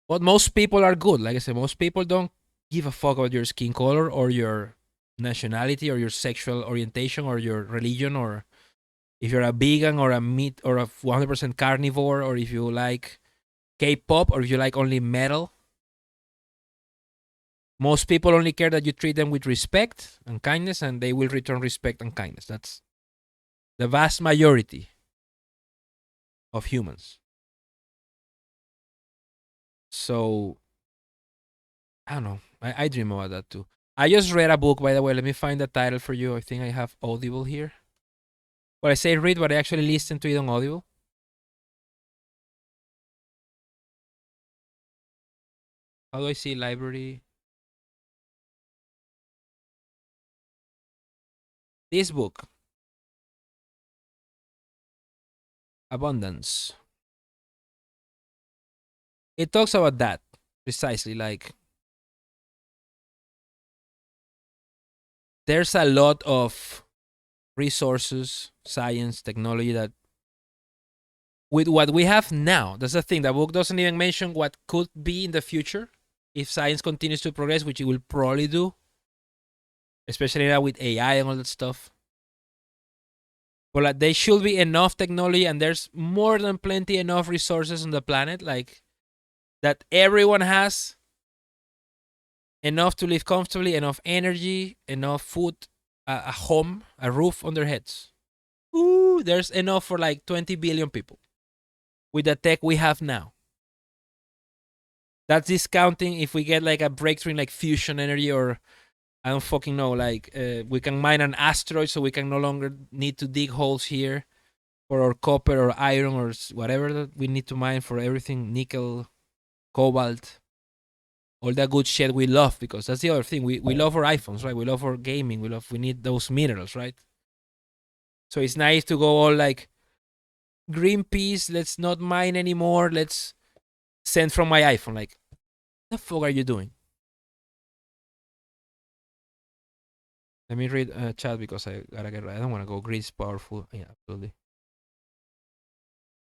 but most people are good. Like I said, most people don't give a fuck about your skin color or your nationality or your sexual orientation or your religion or if you're a vegan or a meat or a 100% carnivore or if you like K-pop or if you like only metal. Most people only care that you treat them with respect and kindness and they will return respect and kindness. That's the vast majority of humans. So, I don't know. I dream about that too. I just read a book, by the way. Let me find the title for you. I think I have Audible here. Well, I say read, but I actually listen to it on Audible. How do I see library? This book, Abundance. It talks about that precisely. Like, there's a lot of resources, science, technology that with what we have now, that's the thing. The book doesn't even mention what could be in the future if science continues to progress, which it will probably do, especially now with AI and all that stuff. But like, there should be enough technology, and there's more than plenty enough resources on the planet, like that everyone has enough to live comfortably, enough energy, enough food, a home, a roof on their heads. Ooh, there's enough for like 20 billion people with the tech we have now. That's discounting if we get like a breakthrough in like fusion energy or I don't fucking know. Like we can mine an asteroid, so we can no longer need to dig holes here for our copper or iron or whatever that we need to mine for everything, nickel, cobalt, all that good shit we love because that's the other thing. We love our iPhones, right? We love our gaming. We need those minerals, right? So it's nice to go all like Greenpeace. Let's not mine anymore. Let's send from my iPhone. Like, what the fuck are you doing? Let me read chat because I gotta get right. I don't want to go. Greed is powerful. Yeah, absolutely.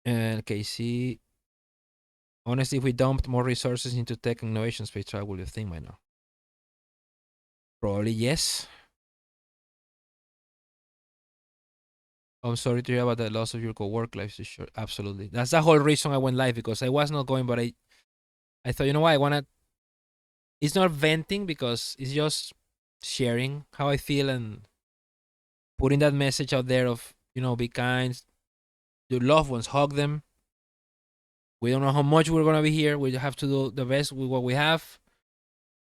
And KC, honestly, if we dumped more resources into tech and innovation space, I would think by now. Probably yes. I'm sorry to hear about the loss of your co-work life. Sure, absolutely. That's the whole reason I went live because I was not going, but I thought, you know what, I wanna. It's not venting because it's just sharing how I feel and putting that message out there of be kind, your loved ones, hug them. We don't know how much we're gonna be here. We have to do the best with what we have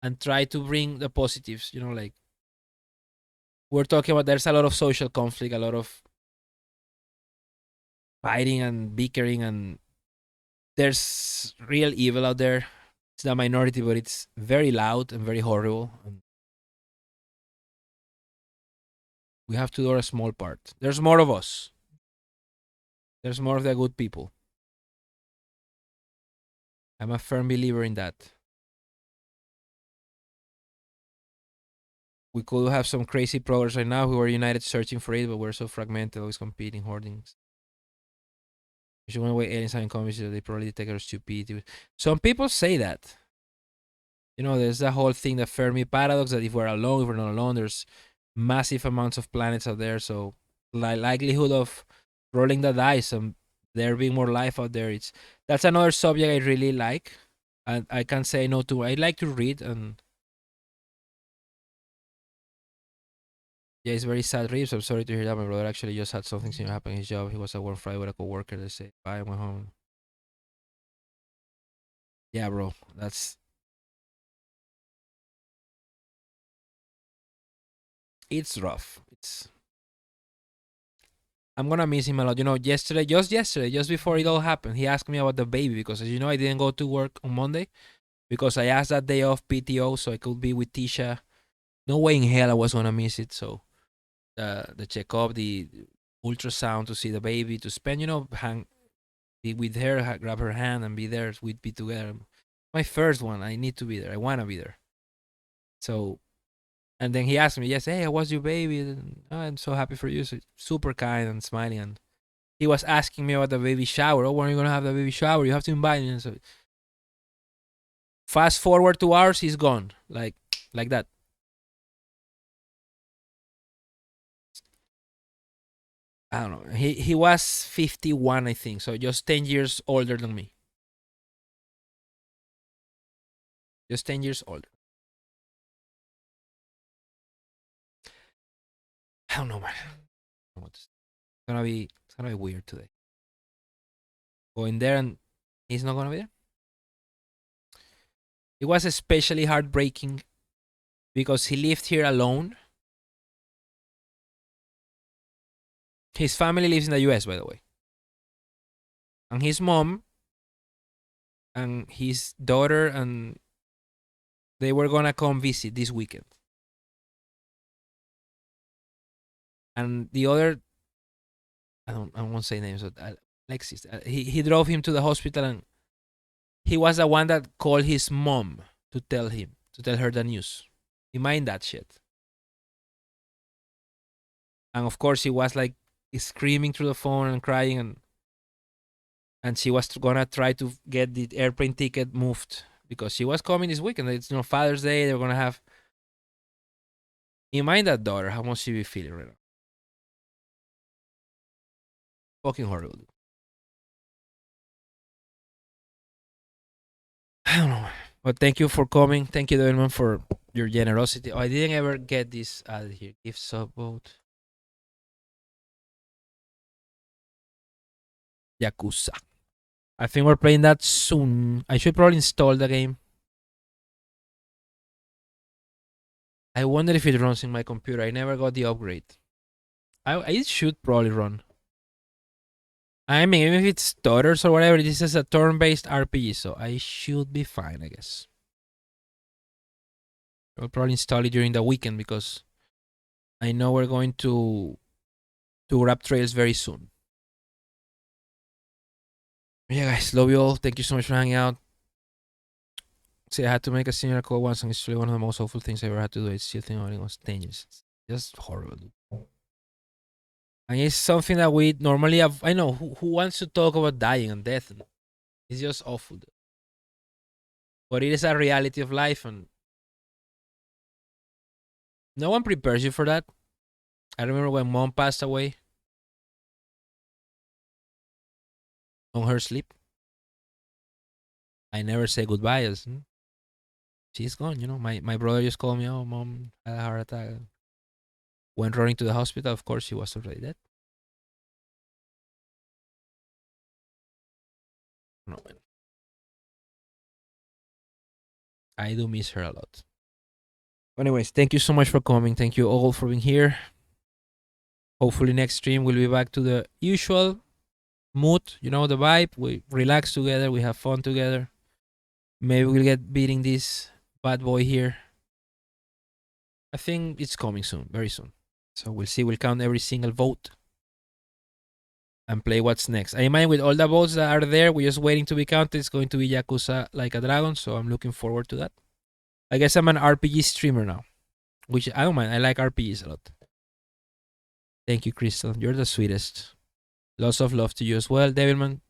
and try to bring the positives. Like we're talking about, there's a lot of social conflict, a lot of fighting and bickering, and there's real evil out there. It's the minority, but it's very loud and very horrible. And we have to do a small part. There's more of us. There's more of the good people. I'm a firm believer in that. We could have some crazy progress right now. We were united searching for it, but we're so fragmented, always competing, hoarding. Which one way aliens have in common is that they probably take our stupidity. Some people say that. There's that whole thing, the Fermi paradox, that if we're alone, if we're not alone, there's massive amounts of planets out there. So likelihood of rolling the dice and there being more life out there, that's another subject I really like. And I can't say no to. I like to read, and yeah, it's very sad. Reeves, I'm sorry to hear that. My brother actually just had something similar happen in his job. He was at work Friday with a coworker. They said bye and went home. Yeah, bro, it's rough. I'm gonna miss him a lot. Yesterday, just before it all happened, he asked me about the baby because, as you know, I didn't go to work on Monday because I asked that day off PTO so I could be with Tisha. No way in hell I was gonna miss it. So the checkup, the ultrasound to see the baby, to spend, be with her, grab her hand, and be there. We'd be together. My first one. I need to be there. I wanna be there. So, and then he asked me, yes, hey, how was your baby? And, "Oh, I'm so happy for you." So super kind and smiling, and he was asking me about the baby shower. Oh, when are you gonna have the baby shower? You have to invite me. And so fast forward 2 hours, he's gone. Like that. I don't know. He was 51, I think. So just 10 years older than me. Just 10 years older. I don't know, man. It's gonna be weird today. Going there and he's not gonna be there. It was especially heartbreaking because he lived here alone. His family lives in the US, by the way. And his mom and his daughter, and they were gonna come visit this weekend. And the other, I won't say names, but Alexis, he drove him to the hospital, and he was the one that called his mom to tell her the news. Imagine that shit. And of course, he was like screaming through the phone and crying, and she was gonna try to get the airplane ticket moved because she was coming this weekend. It's Father's Day. They're gonna have. Imagine that daughter. How much she be feeling right now? Fucking horrible. I don't know. But thank you for coming. Thank you, everyone, for your generosity. Oh, I didn't ever get this added here. Give sub vote. Yakuza. I think we're playing that soon. I should probably install the game. I wonder if it runs in my computer. I never got the upgrade. It should probably run. I mean, even if it stutters or whatever, this is a turn-based RPG, so I should be fine, I guess. I'll probably install it during the weekend because I know we're going to wrap trails very soon. Yeah, guys, love you all. Thank you so much for hanging out. See, I had to make a senior call once, and it's really one of the most awful things I ever had to do. It's still thinking about it was 10 years. Just horrible, dude. And it's something that we normally have. I know who wants to talk about dying and death. And it's just awful. Dude. But it is a reality of life, and no one prepares you for that. I remember when mom passed away on her sleep. I never say goodbye. As she's gone. My brother just called me. Oh, mom had a heart attack. Went running to the hospital. Of course, she was already dead. No, man. I do miss her a lot. Anyways, thank you so much for coming. Thank you all for being here. Hopefully, next stream we'll be back to the usual mood. The vibe. We relax together. We have fun together. Maybe we'll get beating this bad boy here. I think it's coming soon, very soon. So we'll see. We'll count every single vote and play what's next. I imagine with all the votes that are there, we're just waiting to be counted. It's going to be Yakuza Like a Dragon, so I'm looking forward to that. I guess I'm an RPG streamer now, which I don't mind. I like RPGs a lot. Thank you, Crystal. You're the sweetest. Lots of love to you as well, Devilman.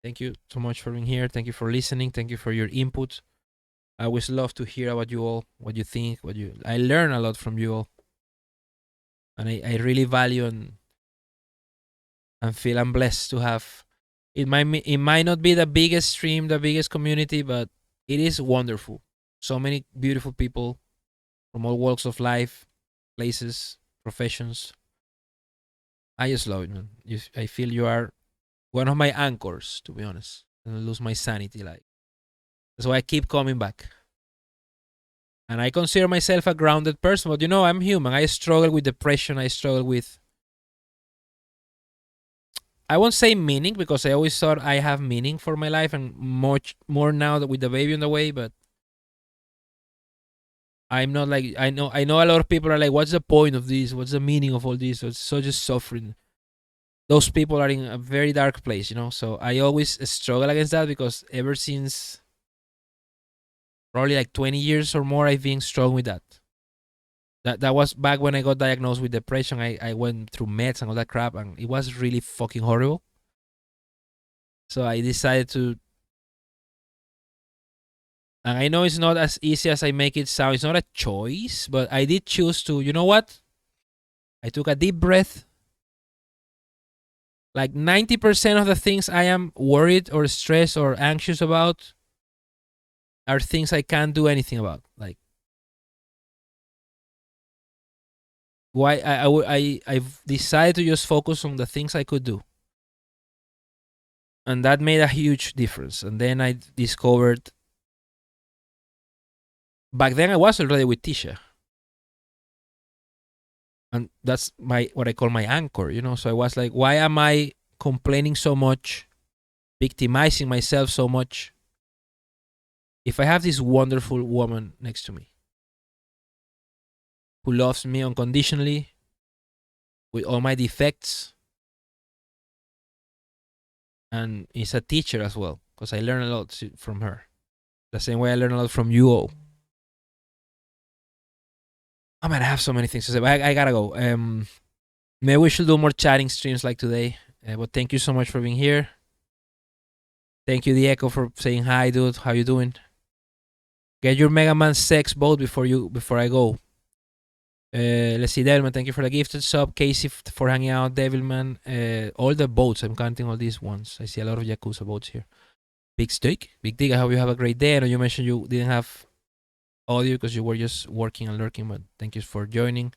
Thank you so much for being here. Thank you for listening. Thank you for your input. I always love to hear about you all, what you think, I learn a lot from you all. And I really value and feel I'm blessed to have. It might not be the biggest stream, the biggest community, but it is wonderful. So many beautiful people from all walks of life, places, professions. I just love it, man. I feel you are one of my anchors, to be honest. And I lose my sanity, like that's why I keep coming back. And I consider myself a grounded person, but I'm human. I struggle with depression. I struggle with, I won't say meaning, because I always thought I have meaning for my life, and much more now that with the baby on the way. But I'm not like, I know a lot of people are like, what's the point of this? What's the meaning of all this? It's so just suffering. Those people are in a very dark place. So I always struggle against that, because ever since probably like 20 years or more, I've been struggling with that. That was back when I got diagnosed with depression. I went through meds and all that crap, and it was really fucking horrible. So I decided to, and I know it's not as easy as I make it sound. It's not a choice, but I did choose to, you know what? I took a deep breath. Like 90% of the things I am worried or stressed or anxious about are things I can't do anything about. Like, why I've decided to just focus on the things I could do. And that made a huge difference. And then I discovered, back then I was already with Tisha. And that's what I call my anchor. So I was like, why am I complaining so much, victimizing myself so much, if I have this wonderful woman next to me who loves me unconditionally with all my defects, and is a teacher as well, because I learn a lot from her, the same way I learn a lot from you all. I might have so many things to say, but I gotta go. Maybe we should do more chatting streams like today. But thank you so much for being here. Thank you, The Echo, for saying hi, dude. How you doing? Get your Mega Man sex vote before I go. Let's see, Devilman, thank you for the gifted sub. Casey for hanging out. Devilman, all the votes. I'm counting all these ones. I see a lot of Yakuza votes here. Big Stick, Big Dig. I hope you have a great day. I know you mentioned you didn't have audio because you were just working and lurking, but thank you for joining.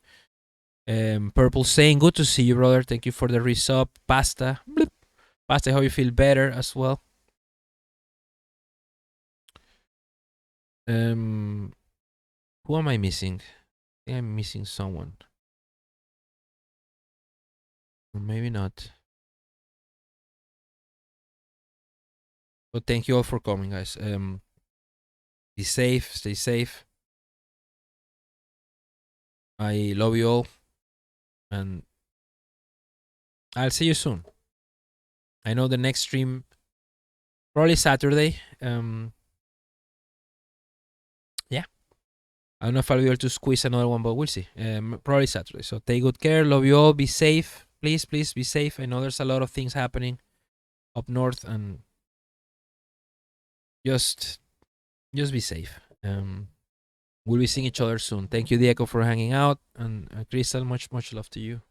Purple saying, good to see you, brother. Thank you for the resub. Pasta, bloop. Pasta, I hope you feel better as well. Who am I missing? I think I'm missing someone. Or maybe not. But thank you all for coming, guys. Be safe, stay safe. I love you all. And I'll see you soon. I know the next stream, probably Saturday. Yeah. I don't know if I'll be able to squeeze another one, but we'll see. Probably Saturday. So take good care. Love you all. Be safe. Please, please be safe. I know there's a lot of things happening up north, and just be safe. We'll be seeing each other soon. Thank you, Diego, for hanging out, and Crystal, much love to you.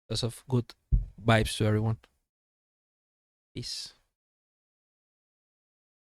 Lots of good vibes to everyone. Peace.